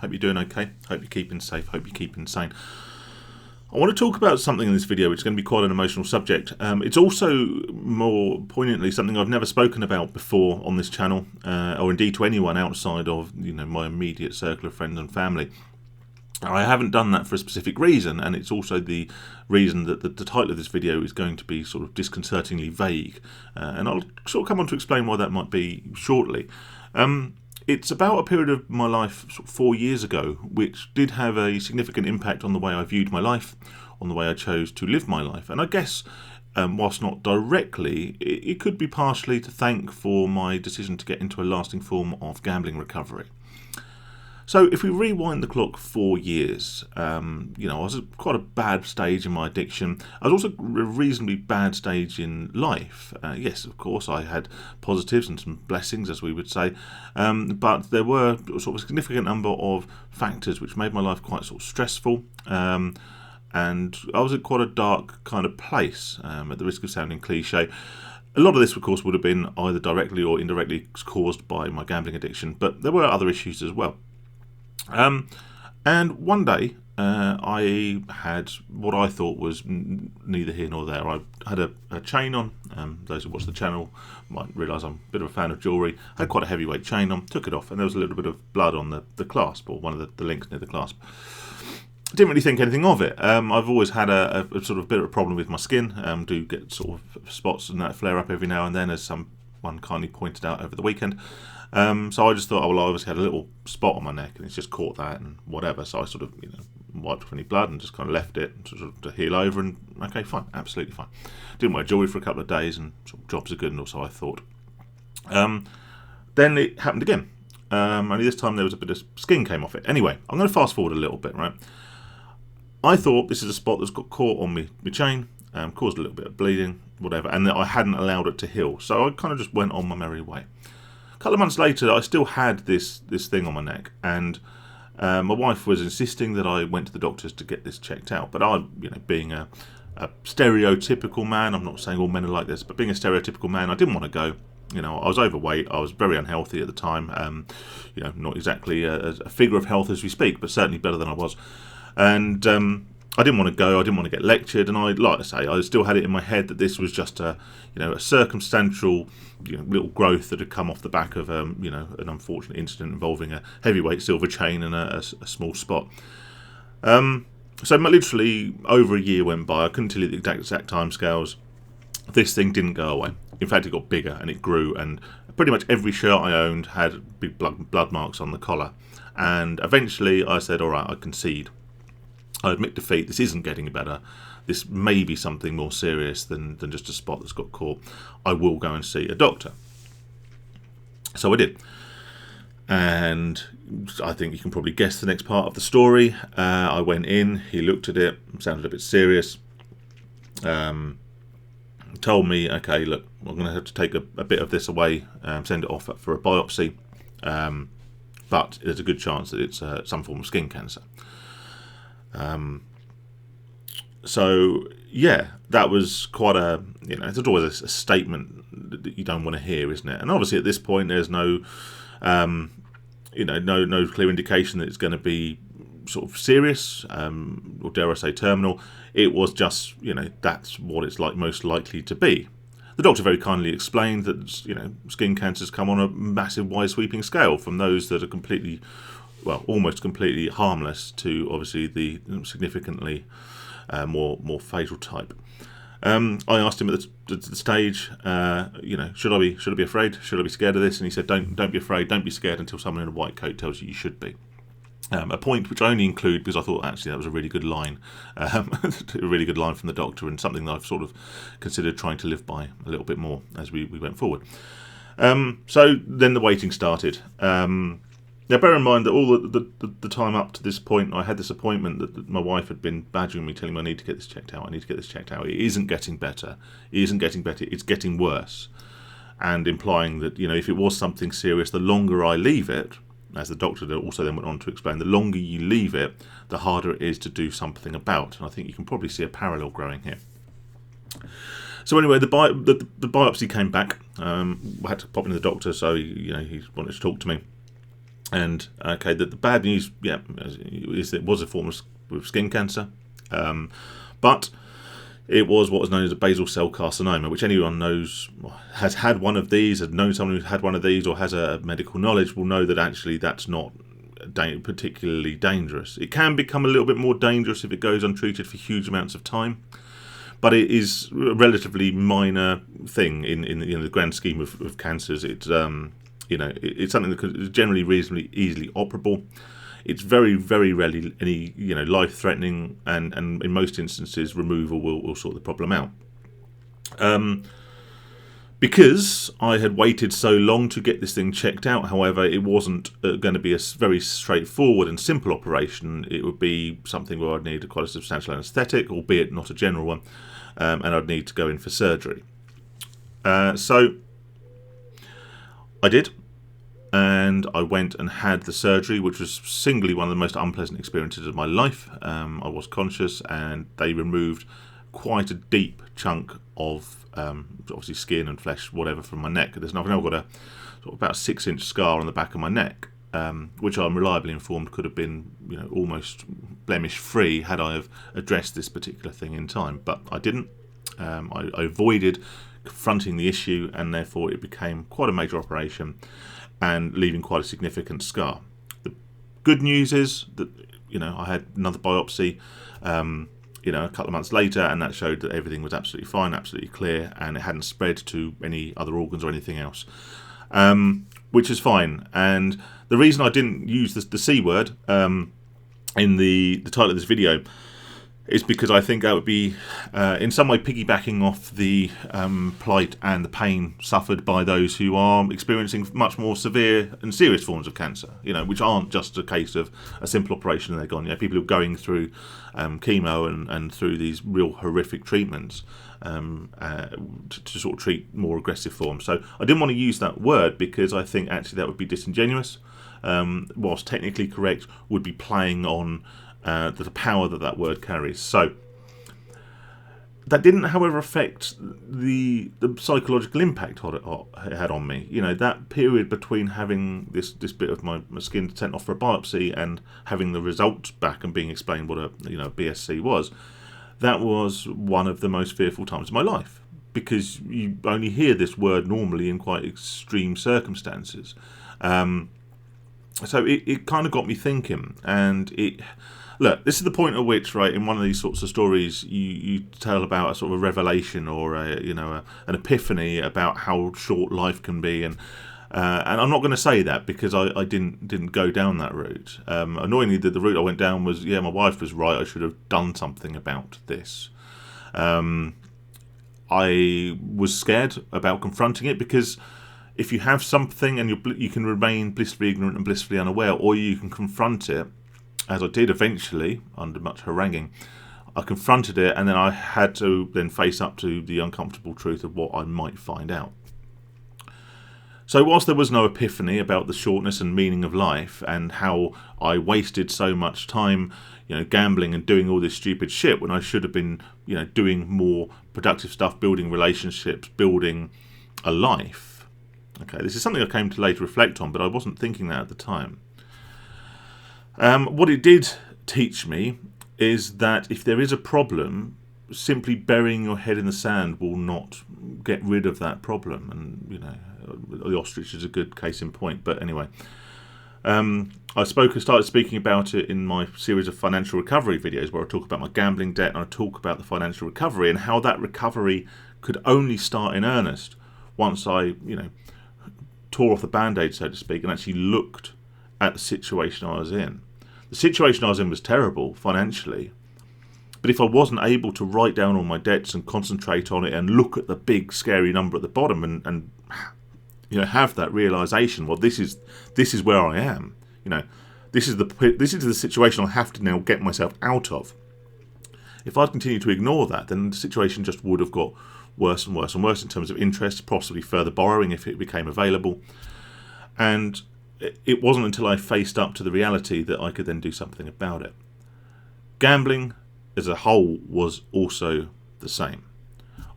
Hope you're doing okay. Hope you're keeping safe. Hope you're keeping sane. I want to talk about something in this video which is going to be quite an emotional subject. It's also, more poignantly, something I've never spoken about before on this channel, or indeed to anyone outside of my immediate circle of friends and family. I haven't done that for a specific reason, and it's also the reason that the title of this video is going to be sort of disconcertingly vague, and I'll sort of come on to explain why that might be shortly. It's about a period of my life sort of 4 years ago, which did have a significant impact on the way I viewed my life, on the way I chose to live my life. And I guess, whilst not directly, it could be partially to thank for my decision to get into a lasting form of gambling recovery. So if we rewind the clock 4 years, I was at quite a bad stage in my addiction. I was also at a reasonably bad stage in life. Yes, of course, I had positives and some blessings, as we would say, but there were sort of a significant number of factors which made my life quite sort of stressful, and I was at quite a dark kind of place, at the risk of sounding cliche. A lot of this, of course, would have been either directly or indirectly caused by my gambling addiction, but there were other issues as well. And one day I had what I thought was neither here nor there. I had a chain on. Those who watch the channel might realise I'm a bit of a fan of jewellery. I had quite a heavyweight chain on, took it off, and there was a little bit of blood on the clasp, or one of the links near the clasp. Didn't really think anything of it. I've always had a sort of bit of a problem with my skin. Do get sort of spots and that flare up every now and then, as someone kindly pointed out over the weekend. So I just thought, I obviously had a little spot on my neck, and it's just caught that and whatever. So I sort of, wiped off any blood and just kind of left it sort of to heal over, and okay, fine, absolutely fine. Didn't wear jewellery for a couple of days, and sort of jobs are good, and also I thought. Then it happened again. Only this time there was a bit of skin came off it. Anyway, I'm going to fast forward a little bit, right? I thought this is a spot that's got caught on my chain, caused a little bit of bleeding, whatever, and that I hadn't allowed it to heal. So I kind of just went on my merry way. A couple of months later, I still had this thing on my neck, and my wife was insisting that I went to the doctors to get this checked out. But I, being a stereotypical man, I'm not saying all men are like this, but being a stereotypical man, I didn't want to go. I was overweight, I was very unhealthy at the time, not exactly a figure of health as we speak, but certainly better than I was. And I didn't want to go, I didn't want to get lectured, and I still had it in my head that this was just a circumstantial, little growth that had come off the back of, an unfortunate incident involving a heavyweight silver chain and a small spot. So literally over a year went by. I couldn't tell you the exact timescales. This thing didn't go away. In fact, it got bigger and it grew, and pretty much every shirt I owned had big blood marks on the collar. And eventually I said, all right, I concede. I admit defeat, this isn't getting better. This may be something more serious than just a spot that's got caught. I will go and see a doctor. So I did. And I think you can probably guess the next part of the story. I went in, he looked at it, sounded a bit serious. Told me, okay, look, I'm going to have to take a bit of this away, send it off for a biopsy. But there's a good chance that it's some form of skin cancer. So yeah, that was quite a, it's always a statement that you don't want to hear, isn't it? And obviously at this point there's no clear indication that it's going to be sort of serious, or dare I say terminal. It was just, that's what it's most likely to be. The doctor very kindly explained that, skin cancers come on a massive, wide-sweeping scale, from those that are completely, almost completely harmless, to obviously the significantly more fatal type. I asked him at the stage, should I be afraid? Should I be scared of this? And he said, don't be afraid, don't be scared until someone in a white coat tells you should be. A point which I only include because I thought actually that was a really good line, a really good line from the doctor, and something that I've sort of considered trying to live by a little bit more as we went forward. So then the waiting started. Now bear in mind that all the time up to this point, I had this appointment that my wife had been badgering me, telling me I need to get this checked out, I need to get this checked out. It isn't getting better. It isn't getting better. It's getting worse. And implying that, if it was something serious, the longer I leave it, as the doctor also then went on to explain, the longer you leave it, the harder it is to do something about. And I think you can probably see a parallel growing here. So anyway, the biopsy came back. I had to pop in the doctor, so he wanted to talk to me. And okay, the bad news, yeah, is it was a form of skin cancer, but it was what was known as a basal cell carcinoma, which anyone knows has had one of these, has known someone who's had one of these, or has a medical knowledge will know that actually that's not particularly dangerous. It can become a little bit more dangerous if it goes untreated for huge amounts of time, but it is a relatively minor thing in the grand scheme of cancers. It's it's something that is generally reasonably easily operable. It's very, very rarely any life-threatening, and in most instances removal will sort the problem out. Because I had waited so long to get this thing checked out, however, it wasn't going to be a very straightforward and simple operation. It would be something where I'd need quite a substantial anaesthetic, albeit not a general one, and I'd need to go in for surgery. So I did. And I went and had the surgery, which was singly one of the most unpleasant experiences of my life. I was conscious, and they removed quite a deep chunk of obviously skin and flesh, whatever, from my neck. I've now got a sort of about 6-inch scar on the back of my neck, which I'm reliably informed could have been almost blemish free had I have addressed this particular thing in time, but I didn't. I avoided confronting the issue, and therefore it became quite a major operation, and leaving quite a significant scar. The good news is that I had another biopsy a couple of months later, and that showed that everything was absolutely fine, absolutely clear, and it hadn't spread to any other organs or anything else, which is fine. And the reason I didn't use the C word in the title of this video is because I think that would be in some way piggybacking off the plight and the pain suffered by those who are experiencing much more severe and serious forms of cancer, which aren't just a case of a simple operation and they're gone. People who are going through chemo and through these real horrific treatments to sort of treat more aggressive forms. So I didn't want to use that word because I think actually that would be disingenuous, whilst technically correct, would be playing on the power that word carries. So that didn't, however, affect the psychological impact it had on me. That period between having this bit of my skin sent off for a biopsy and having the results back and being explained what a BSC was, that was one of the most fearful times of my life, because you only hear this word normally in quite extreme circumstances. So it kind of got me thinking, and look, this is the point at which, right, in one of these sorts of stories, you tell about a sort of a revelation or an epiphany about how short life can be, and I'm not going to say that because I didn't go down that route. Annoyingly, the route I went down was, my wife was right. I should have done something about this. I was scared about confronting it because if you have something and you can remain blissfully ignorant and blissfully unaware, or you can confront it, as I did eventually, under much haranguing. I confronted it, and then I had to then face up to the uncomfortable truth of what I might find out. So whilst there was no epiphany about the shortness and meaning of life and how I wasted so much time, gambling and doing all this stupid shit when I should have been, doing more productive stuff, building relationships, building a life. Okay, this is something I came to later reflect on, but I wasn't thinking that at the time. What it did teach me is that if there is a problem, simply burying your head in the sand will not get rid of that problem. And, the ostrich is a good case in point. But anyway, I started speaking about it in my series of financial recovery videos, where I talk about my gambling debt and I talk about the financial recovery and how that recovery could only start in earnest once I, tore off the band-aid, so to speak, and actually looked at the situation I was in. The situation I was in was terrible financially, but if I wasn't able to write down all my debts and concentrate on it and look at the big scary number at the bottom and have that realization, well, this is where I am. This is the situation I have to now get myself out of. If I'd continued to ignore that, then the situation just would have got worse and worse and worse in terms of interest, possibly further borrowing if it became available. And it wasn't until I faced up to the reality that I could then do something about it. Gambling as a whole was also the same.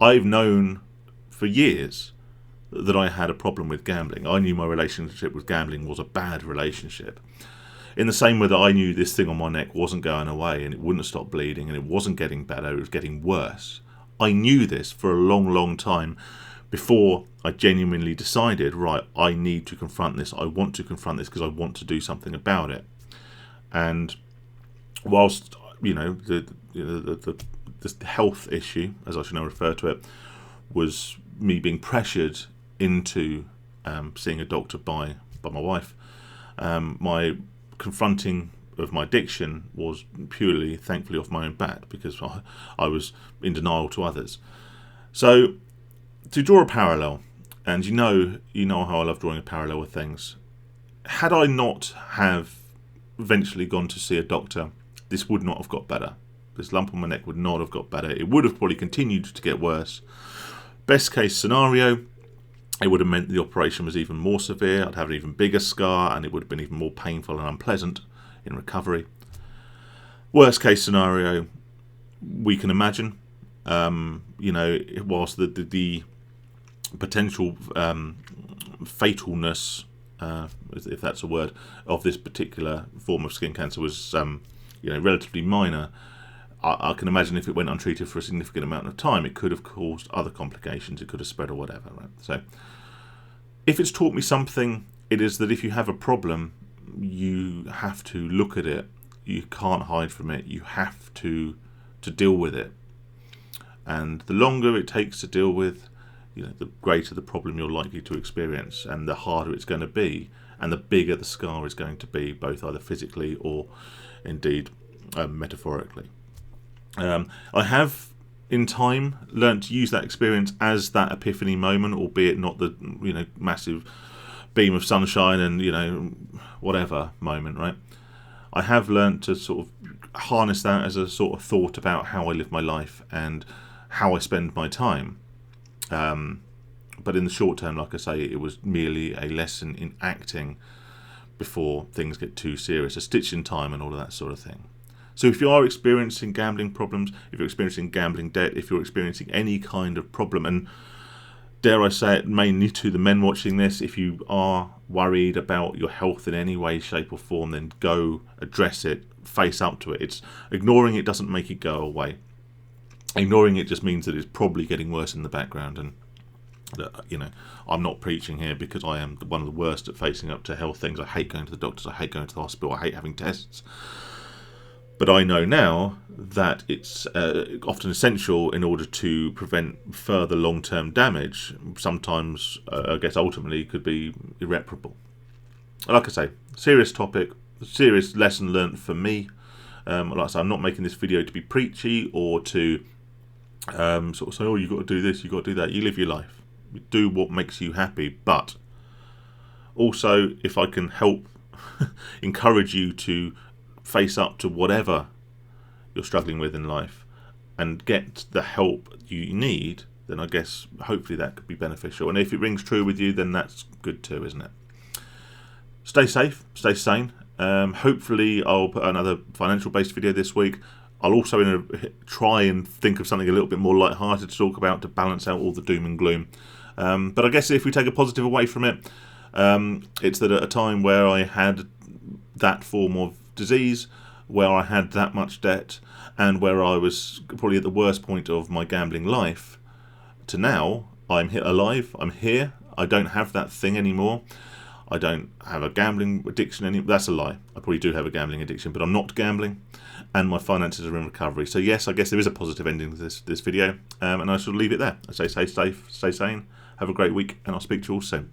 I've known for years that I had a problem with gambling. I knew my relationship with gambling was a bad relationship. In the same way that I knew this thing on my neck wasn't going away and it wouldn't stop bleeding and it wasn't getting better, it was getting worse. I knew this for a long, long time before I genuinely decided, right, I need to confront this. I want to confront this because I want to do something about it. And whilst, the health issue, as I should now refer to it, was me being pressured into seeing a doctor by my wife, my confronting of my addiction was purely, thankfully, off my own bat because I was in denial to others. So, to draw a parallel, and you know how I love drawing a parallel with things, had I not have eventually gone to see a doctor, this would not have got better. This lump on my neck would not have got better. It would have probably continued to get worse. Best case scenario, it would have meant the operation was even more severe. I'd have an even bigger scar and it would have been even more painful and unpleasant in recovery. Worst case scenario, we can imagine, whilst the potential fatalness, if that's a word, of this particular form of skin cancer was relatively minor, I can imagine if it went untreated for a significant amount of time, it could have caused other complications, it could have spread or whatever, right? So if it's taught me something, it is that if you have a problem, you have to look at it. You can't hide from it. You have to deal with it. And the longer it takes to deal with, the greater the problem you're likely to experience, and the harder it's going to be, and the bigger the scar is going to be, both either physically or indeed metaphorically. I have, in time, learnt to use that experience as that epiphany moment, albeit not the massive beam of sunshine and whatever moment, right? I have learnt to sort of harness that as a sort of thought about how I live my life and how I spend my time. But in the short term, like I say, it was merely a lesson in acting before things get too serious, a stitch in time and all of that sort of thing. So if you are experiencing gambling problems, if you're experiencing gambling debt, if you're experiencing any kind of problem, and dare I say it, mainly to the men watching this, if you are worried about your health in any way, shape or form, then go address it, face up to it. Ignoring it doesn't make it go away. Ignoring it just means that it's probably getting worse in the background. And I'm not preaching here because I am one of the worst at facing up to health things. I hate going to the doctors, I hate going to the hospital, I hate having tests. But I know now that it's often essential in order to prevent further long-term damage. Sometimes, I guess ultimately, could be irreparable. Like I say, serious topic, serious lesson learnt for me. Like I say, I'm not making this video to be preachy or to sort of say, oh, you've got to do this, you've got to do that. You live your life. Do what makes you happy. But also, if I can help encourage you to face up to whatever you're struggling with in life and get the help you need, then I guess hopefully that could be beneficial. And if it rings true with you, then that's good too, isn't it? Stay safe, stay sane. Hopefully I'll put another financial based video this week. I'll also try and think of something a little bit more lighthearted to talk about to balance out all the doom and gloom. But I guess if we take a positive away from it, it's that at a time where I had that form of disease, where I had that much debt, and where I was probably at the worst point of my gambling life, to now I'm alive, I'm here, I don't have that thing anymore, I don't have a gambling addiction anymore. That's a lie, I probably do have a gambling addiction, but I'm not gambling, and my finances are in recovery. So yes, I guess there is a positive ending to this video, and I shall leave it there. I say stay safe, stay sane, have a great week, and I'll speak to you all soon.